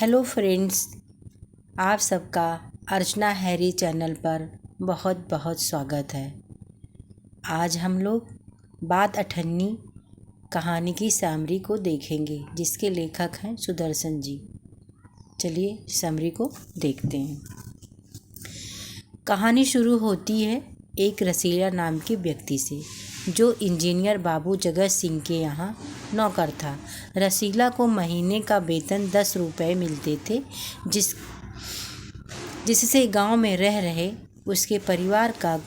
Hello friends, आप सबका अर्चना Harry channel पर बहुत बहुत स्वागत है। आज हम लोग बात अठन्नी कहानी की समरी को देखेंगे, जिसके लेखक हैं सुदर्शन जी। चलिए समरी को देखते हैं। कहानी शुरू होती है एक रसीला नाम के व्यक्ति से, जो इंजीनियर बाबू जगत सिंह के यहाँ नौकर था। रसीला को महीने का वेतन 10 रुपये मिलते थे, जिससे गांव में रह रहे उसके परिवार का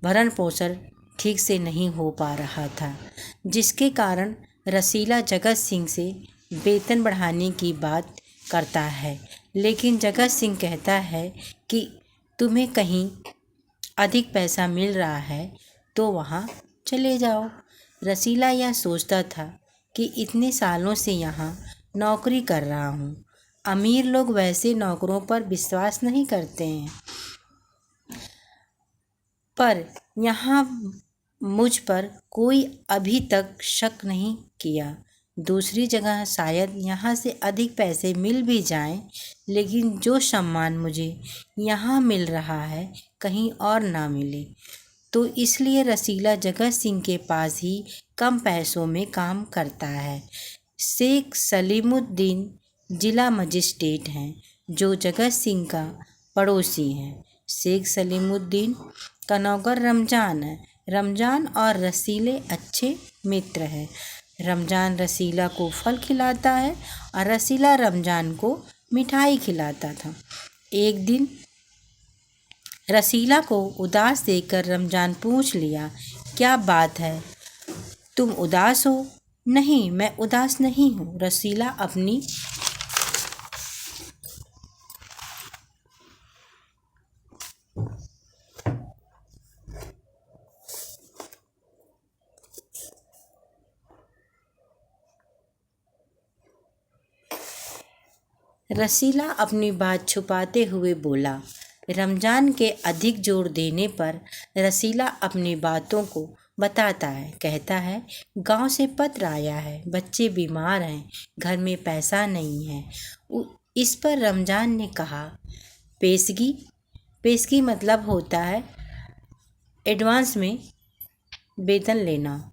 भरण पोषण ठीक से नहीं हो पा रहा था, जिसके कारण रसीला जगत सिंह से वेतन बढ़ाने की बात करता है। लेकिन जगत सिंह कहता है कि तुम्हें कहीं अधिक पैसा मिल रहा है तो वहाँ चले जाओ। रसीला यह सोचता था कि इतने सालों से यहाँ नौकरी कर रहा हूँ, अमीर लोग वैसे नौकरों पर विश्वास नहीं करते हैं, पर यहाँ मुझ पर कोई अभी तक शक नहीं किया। दूसरी जगह शायद यहाँ से अधिक पैसे मिल भी जाएं, लेकिन जो सम्मान मुझे यहाँ मिल रहा है कहीं और ना मिले, तो इसलिए रसीला जगत सिंह के पास ही कम पैसों में काम करता है। शेख सलीमुद्दीन जिला मजिस्ट्रेट हैं, जो जगत सिंह का पड़ोसी हैं। शेख सलीमुद्दीन का नौकर रमजान है। रमजान और रसीले अच्छे मित्र हैं। रमजान रसीला को फल खिलाता है और रसीला रमजान को मिठाई खिलाता था। एक दिन रसीला को उदास देखकर रमजान पूछ लिया, क्या बात है, तुम उदास हो? नहीं, मैं उदास नहीं हूँ। रसीला अपनी बात छुपाते हुए बोला। रमजान के अधिक जोर देने पर रसीला अपनी बातों को बताता है। कहता है, गांव से पत्र आया है, बच्चे बीमार हैं, घर में पैसा नहीं है। इस पर रमजान ने कहा, पेशगी मतलब होता है एडवांस में वेतन लेना।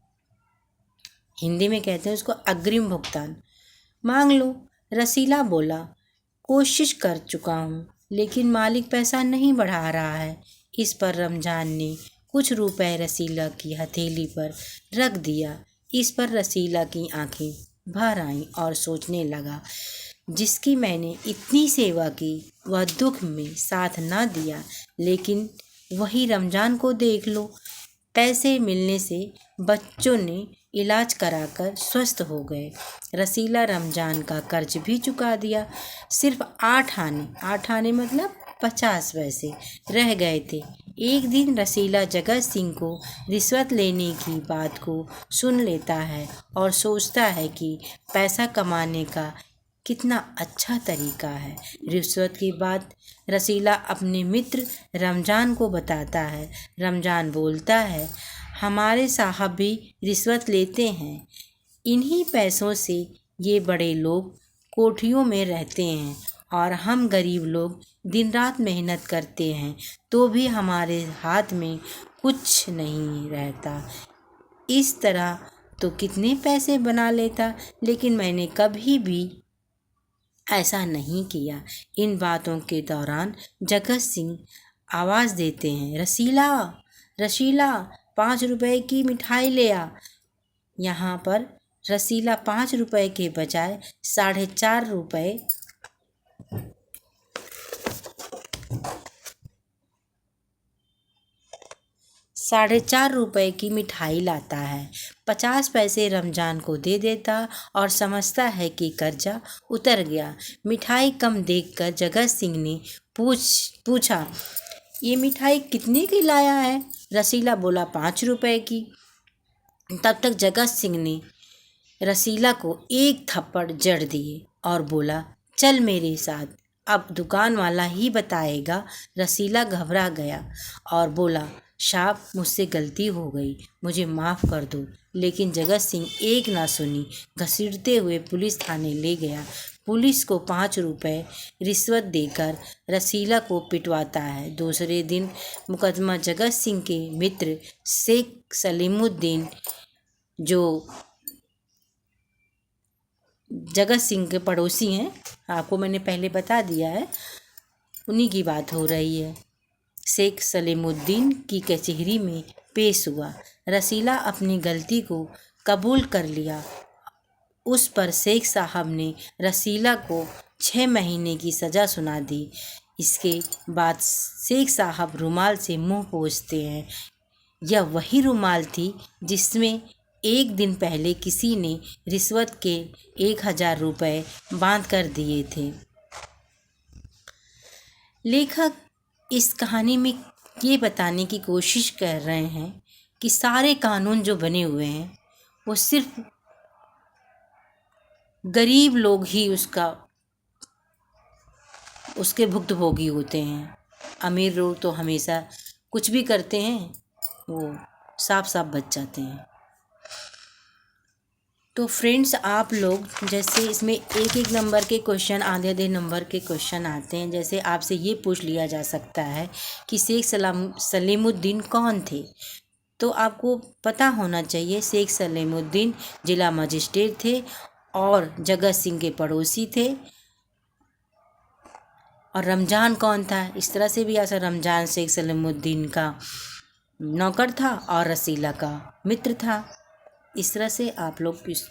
हिंदी में कहते हैं उसको अग्रिम भुगतान। मांग लो। रसीला बोला, कोशिश कर चुका हूँ, लेकिन मालिक पैसा नहीं बढ़ा रहा है। इस पर रमजान ने कुछ रुपए रसीला की हथेली पर रख दिया। इस पर रसीला की आंखें भर आईं और सोचने लगा, जिसकी मैंने इतनी सेवा की वह दुख में साथ ना दिया, लेकिन वही रमजान को देख लो, पैसे मिलने से बच्चों ने इलाज कराकर स्वस्थ हो गए। रसीला रमजान का कर्ज भी चुका दिया। सिर्फ 8 आने मतलब 50 पैसे रह गए थे। एक दिन रसीला जगत सिंह को रिश्वत लेने की बात को सुन लेता है और सोचता है कि पैसा कमाने का कितना अच्छा तरीका है। रिश्वत की बात रसीला अपने मित्र रमजान को बताता है। रमजान बोलता है, हमारे साहब भी रिश्वत लेते हैं। इन्हीं पैसों से ये बड़े लोग कोठियों में रहते हैं और हम गरीब लोग दिन रात मेहनत करते हैं, तो भी हमारे हाथ में कुछ नहीं रहता। इस तरह तो कितने पैसे बना लेता, लेकिन मैंने कभी भी ऐसा नहीं किया। इन बातों के दौरान जगत सिंह आवाज़ देते हैं, रसीला 5 रुपए की मिठाई ले आ। यहाँ पर रसीला 5 रुपए के बजाय 4.5 रुपए की मिठाई लाता है। 50 पैसे रमजान को दे देता और समझता है कि कर्जा उतर गया। मिठाई कम देखकर जगत सिंह ने पूछा, ये मिठाई कितने की लाया है? रसीला बोला, 5 रुपए की। तब तक जगत सिंह ने रसीला को एक थप्पड़ जड़ दिए और बोला, चल मेरे साथ, अब दुकान वाला ही बताएगा। रसीला घबरा गया और बोला, साहब मुझसे गलती हो गई, मुझे माफ़ कर दो। लेकिन जगत सिंह एक ना सुनी, घसीटते हुए पुलिस थाने ले गया। पुलिस को 5 रुपए रिश्वत देकर रसीला को पिटवाता है। दूसरे दिन मुकदमा जगत सिंह के मित्र शेख सलीमुद्दीन, जो जगत सिंह के पड़ोसी हैं, आपको मैंने पहले बता दिया है, उन्हीं की बात हो रही है। शेख सलीमुद्दीन की कचहरी में पेश हुआ। रसीला अपनी गलती को कबूल कर लिया। उस पर शेख साहब ने रसीला को 6 महीने की सज़ा सुना दी। इसके बाद शेख साहब रुमाल से मुंह पोंछते हैं। यह वही रुमाल थी जिसमें एक दिन पहले किसी ने रिश्वत के 1000 रुपये बांध कर दिए थे। लेखक इस कहानी में ये बताने की कोशिश कर रहे हैं कि सारे कानून जो बने हुए हैं वो सिर्फ गरीब लोग ही उसके भुक्तभोगी होते हैं। अमीर लोग तो हमेशा कुछ भी करते हैं, वो साफ साफ बच जाते हैं। तो फ्रेंड्स, आप लोग जैसे इसमें एक नंबर के क्वेश्चन, आधे नंबर के क्वेश्चन आते हैं। जैसे आपसे ये पूछ लिया जा सकता है कि शेख सलीमुद्दीन कौन थे, तो आपको पता होना चाहिए शेख सलीमुद्दीन जिला मजिस्ट्रेट थे और जगत सिंह के पड़ोसी थे। और रमज़ान कौन था, इस तरह से भी ऐसा, रमज़ान शेख सलीमुद्दीन का नौकर था और रसीला का मित्र था। इस तरह से आप लोग इस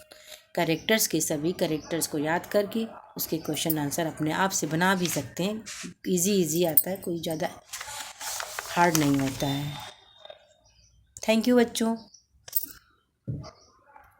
कैरेक्टर्स के सभी कैरेक्टर्स को याद करके उसके क्वेश्चन आंसर अपने आप से बना भी सकते हैं। इजी आता है, कोई ज़्यादा हार्ड नहीं होता है। थैंक यू बच्चों।